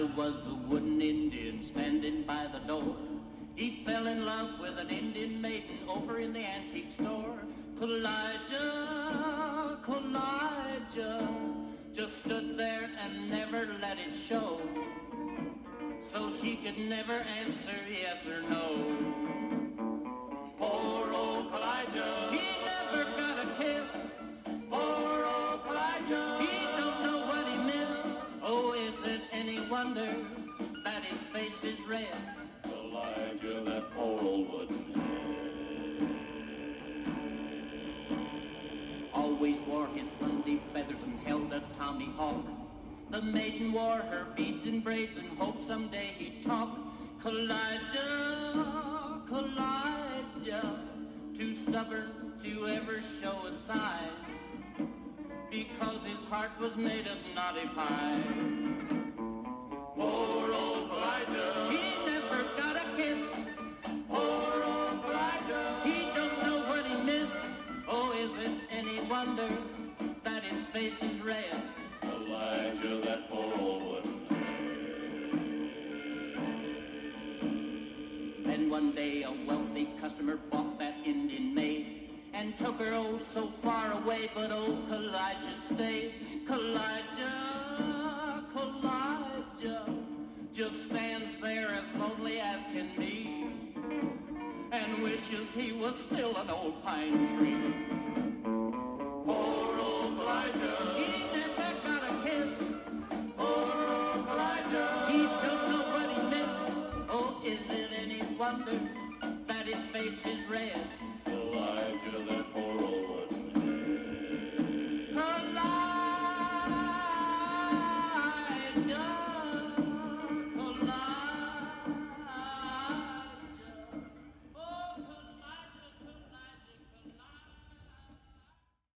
Elijah was a wooden Indian standing by the door. He fell in love with an Indian maiden over in the antique store. Elijah, Elijah, just stood there and never let it show, so she could never answer yes or no. Poor old Elijah, he never got a kiss. Poor old Elijah, he don't know what he missed. Oh, is it any wonder that his face is red? Elijah, that poor old wooden head. Always wore his Sunday feathers and held a Tommy Hawk. The maiden wore her beads and braids and hoped someday he'd talk. Elijah, Elijah, too stubborn to ever show a sign, because his heart was made of knotty pine. Poor old Elijah, he never got a kiss. Poor old Elijah, he don't know what he missed. Oh, is it any wonder that his face is red? Elijah, that poor old wooden head. Then one day a wealthy customer bought that Indian maid and took her oh so far away, but oh, Elijah stayed. Elijah, Elijah, just stands there as lonely as can be, and wishes he was still an old pine tree. Poor old Elijah, he never got a kiss. Poor old Elijah, he don't know what he missed. Oh, is it any wonder that his face is red?